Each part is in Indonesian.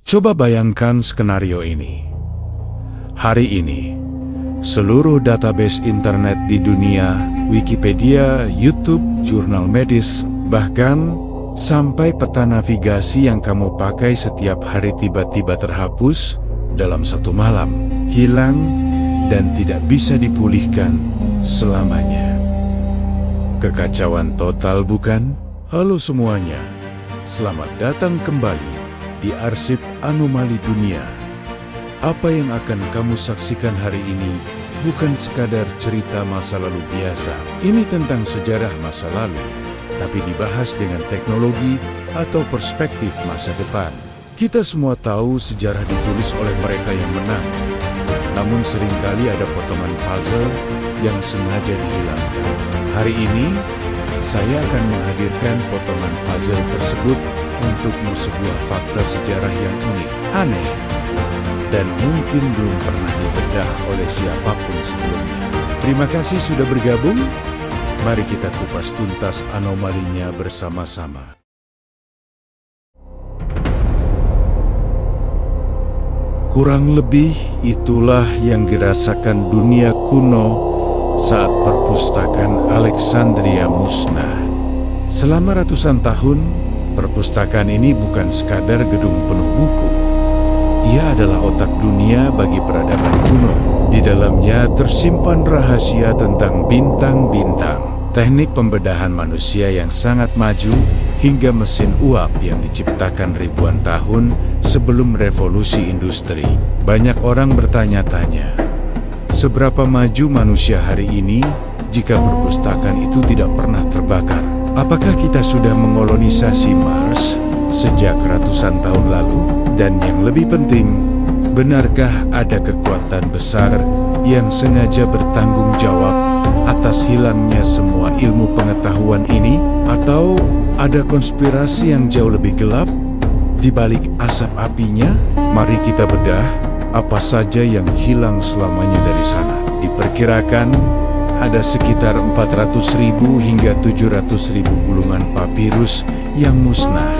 Coba bayangkan skenario ini. Hari ini, seluruh database internet di dunia, Wikipedia, YouTube, jurnal medis, bahkan sampai peta navigasi yang kamu pakai setiap hari tiba-tiba terhapus dalam satu malam, hilang, dan tidak bisa dipulihkan selamanya. Kekacauan total, bukan? Halo semuanya, selamat datang kembali di Arsip Anomali Dunia. Apa yang akan kamu saksikan hari ini bukan sekadar cerita masa lalu biasa. Ini tentang sejarah masa lalu, tapi dibahas dengan teknologi atau perspektif masa depan. Kita semua tahu sejarah ditulis oleh mereka yang menang, namun seringkali ada potongan puzzle yang sengaja dihilangkan. Hari ini, saya akan menghadirkan potongan puzzle tersebut untukmu, sebuah fakta sejarah yang unik, aneh, dan mungkin belum pernah dibedah oleh siapapun sebelumnya. Terima kasih sudah bergabung. Mari kita kupas tuntas anomalinya bersama-sama. Kurang lebih itulah yang dirasakan dunia kuno saat perpustakaan Alexandria musnah. Selama ratusan tahun, perpustakaan ini bukan sekadar gedung penuh buku. Ia adalah otak dunia bagi peradaban kuno. Di dalamnya tersimpan rahasia tentang bintang-bintang, teknik pembedahan manusia yang sangat maju, hingga mesin uap yang diciptakan ribuan tahun sebelum revolusi industri. Banyak orang bertanya-tanya, seberapa maju manusia hari ini jika perpustakaan itu tidak pernah terbakar? Apakah kita sudah mengolonisasi Mars sejak ratusan tahun lalu? Dan yang lebih penting, benarkah ada kekuatan besar yang sengaja bertanggung jawab atas hilangnya semua ilmu pengetahuan ini? Atau ada konspirasi yang jauh lebih gelap di balik asap apinya? Mari kita bedah apa saja yang hilang selamanya dari sana. Diperkirakan ada sekitar 400.000 hingga 700.000 gulungan papirus yang musnah.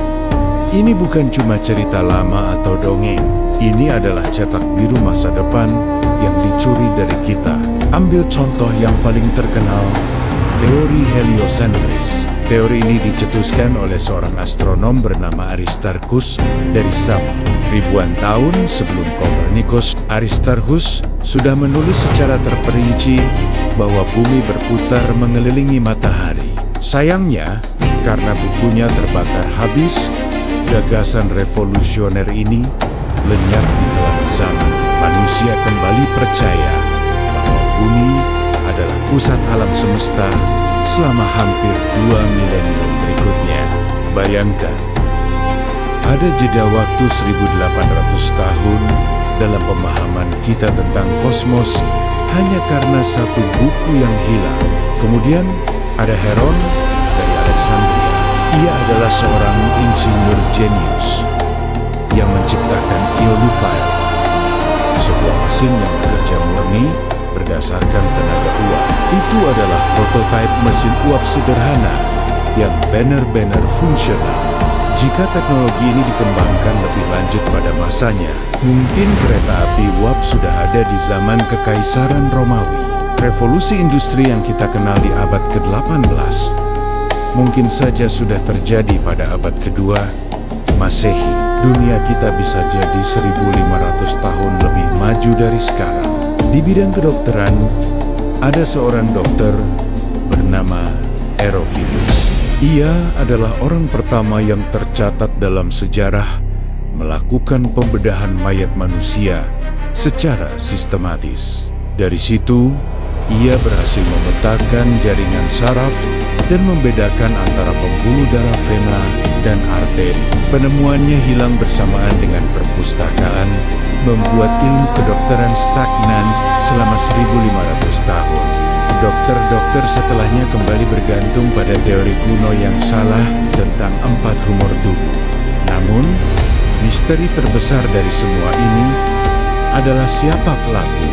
Ini bukan cuma cerita lama atau dongeng. Ini adalah cetak biru masa depan yang dicuri dari kita. Ambil contoh yang paling terkenal, teori heliosentris. Teori ini dicetuskan oleh seorang astronom bernama Aristarchus dari Samos. Ribuan tahun sebelum Copernicus, Aristarchus sudah menulis secara terperinci bahwa bumi berputar mengelilingi matahari. Sayangnya, karena bukunya terbakar habis, gagasan revolusioner ini lenyap di telan zaman. Manusia kembali percaya bahwa bumi adalah pusat alam semesta selama hampir 2 milenium berikutnya. Bayangkan, ada jeda waktu 1800 tahun dalam pemahaman kita tentang kosmos hanya karena satu buku yang hilang. Kemudian ada Heron dari Alexandria. Ia adalah seorang insinyur jenius yang menciptakan Iolupile, sebuah mesin yang bekerja murni berdasarkan tenaga uap. Itu adalah prototipe mesin uap sederhana yang benar-benar fungsional. Jika teknologi ini dikembangkan lebih lanjut pada masanya, mungkin kereta api uap sudah ada di zaman Kekaisaran Romawi. Revolusi industri yang kita kenal di abad ke-18 mungkin saja sudah terjadi pada abad kedua Masehi. Dunia kita bisa jadi 1500 tahun lebih maju dari sekarang. Di bidang kedokteran, ada seorang dokter bernama Herophilus. Ia adalah orang pertama yang tercatat dalam sejarah melakukan pembedahan mayat manusia secara sistematis. Dari situ, ia berhasil memetakan jaringan saraf dan membedakan antara pembuluh darah vena dan arteri. Penemuannya hilang bersamaan dengan perpustakaan, membuat ilmu kedokteran stagnan selama 1500 tahun. Dokter-dokter setelahnya kembali bergantung pada teori kuno yang salah tentang 4 humor tubuh. Namun, misteri terbesar dari semua ini adalah siapa pelaku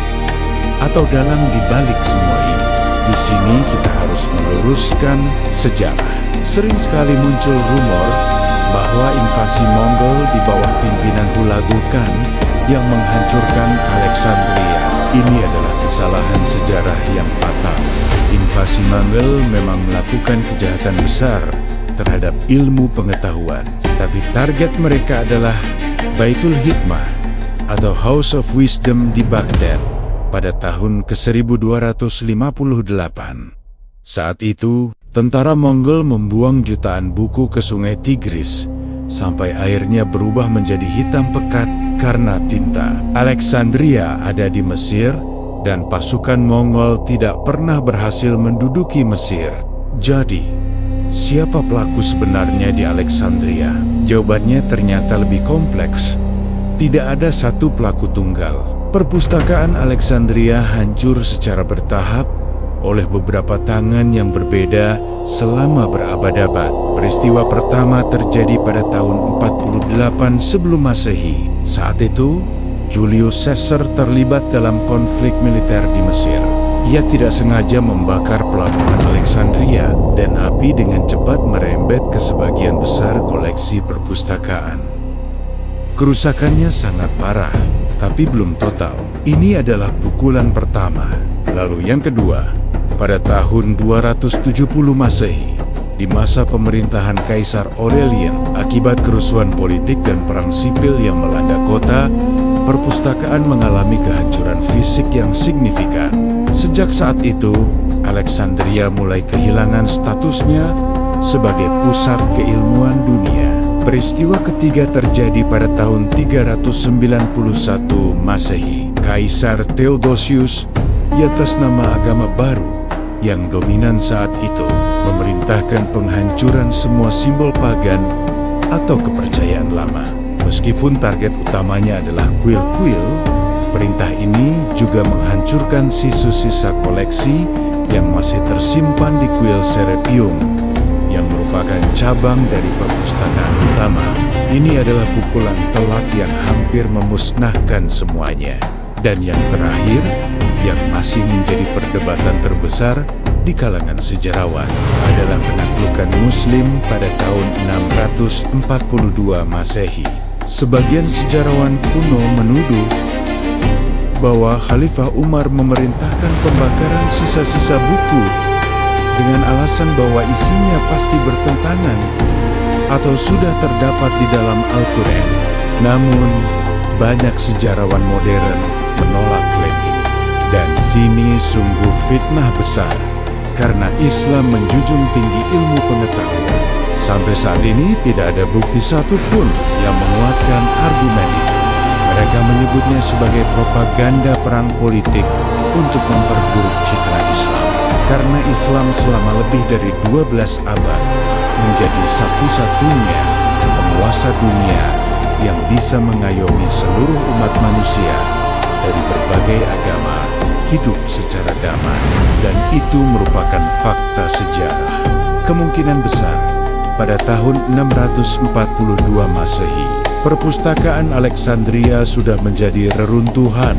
atau dalang di balik semua ini. Di sini kita harus meluruskan sejarah. Sering sekali muncul rumor bahwa invasi Mongol di bawah pimpinan Hulagu Khan yang menghancurkan Alexandria ini adalah kesalahan sejarah yang fatal. Invasi Mongol memang melakukan kejahatan besar terhadap ilmu pengetahuan, tapi target mereka adalah Baitul Hikmah atau House of Wisdom di Baghdad pada tahun ke-1258. Saat itu, tentara Mongol membuang jutaan buku ke sungai Tigris sampai airnya berubah menjadi hitam pekat karena tinta. Alexandria ada di Mesir dan pasukan Mongol tidak pernah berhasil menduduki Mesir. Jadi, siapa pelaku sebenarnya di Alexandria? Jawabannya ternyata lebih kompleks. Tidak ada satu pelaku tunggal. Perpustakaan Alexandria hancur secara bertahap oleh beberapa tangan yang berbeda selama berabad-abad. Peristiwa pertama terjadi pada tahun 48 sebelum Masehi. Saat itu, Julius Caesar terlibat dalam konflik militer di Mesir. Ia tidak sengaja membakar pelabuhan Alexandria dan api dengan cepat merembet ke sebagian besar koleksi perpustakaan. Kerusakannya sangat parah, tapi belum total. Ini adalah pukulan pertama. Lalu yang kedua, pada tahun 270 Masehi, di masa pemerintahan Kaisar Aurelian, akibat kerusuhan politik dan perang sipil yang melanda kota, perpustakaan mengalami kehancuran fisik yang signifikan. Sejak saat itu, Alexandria mulai kehilangan statusnya sebagai pusat keilmuan dunia. Peristiwa ketiga terjadi pada tahun 391 Masehi. Kaisar Theodosius, di atas nama agama baru yang dominan saat itu, memerintahkan penghancuran semua simbol pagan atau kepercayaan lama. Meskipun target utamanya adalah kuil-kuil, perintah ini juga menghancurkan sisa-sisa koleksi yang masih tersimpan di kuil Serapeum, yang merupakan cabang dari perpustakaan utama. Ini adalah pukulan telak yang hampir memusnahkan semuanya. Dan yang terakhir, yang masih menjadi perdebatan terbesar di kalangan sejarawan, adalah penaklukan Muslim pada tahun 642 Masehi. Sebagian sejarawan kuno menuduh bahwa Khalifah Umar memerintahkan pembakaran sisa-sisa buku dengan alasan bahwa isinya pasti bertentangan atau sudah terdapat di dalam Al-Quran. Namun, banyak sejarawan modern menolak klaim ini. Dan sini sungguh fitnah besar, karena Islam menjunjung tinggi ilmu pengetahuan. Sampai saat ini tidak ada bukti satupun yang menguatkan argumen itu. Mereka menyebutnya sebagai propaganda perang politik untuk memperburuk citra Islam. Karena Islam selama lebih dari 12 abad menjadi satu-satunya penguasa dunia yang bisa mengayomi seluruh umat manusia dari berbagai agama hidup secara damai. Dan itu merupakan fakta sejarah. Kemungkinan besar, pada tahun 642 Masehi, perpustakaan Alexandria sudah menjadi reruntuhan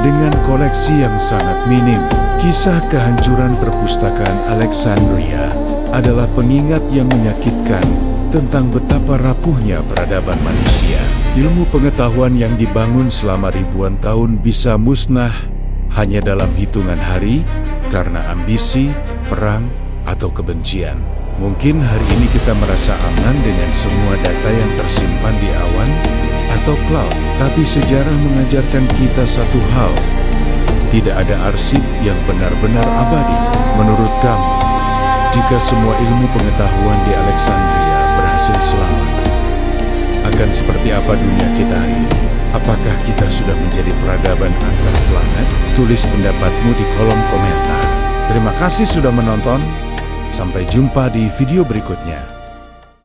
dengan koleksi yang sangat minim. Kisah kehancuran perpustakaan Alexandria adalah pengingat yang menyakitkan tentang betapa rapuhnya peradaban manusia. Ilmu pengetahuan yang dibangun selama ribuan tahun bisa musnah hanya dalam hitungan hari karena ambisi, perang, atau kebencian. Mungkin hari ini kita merasa aman dengan semua data yang tersimpan di awan atau cloud, tapi sejarah mengajarkan kita satu hal: tidak ada arsip yang benar-benar abadi. Menurut kamu, jika semua ilmu pengetahuan di Alexandria berhasil selamat, akan seperti apa dunia kita hari ini? Apakah kita sudah menjadi peradaban antar planet? Tulis pendapatmu di kolom komentar. Terima kasih sudah menonton. Sampai jumpa di video berikutnya.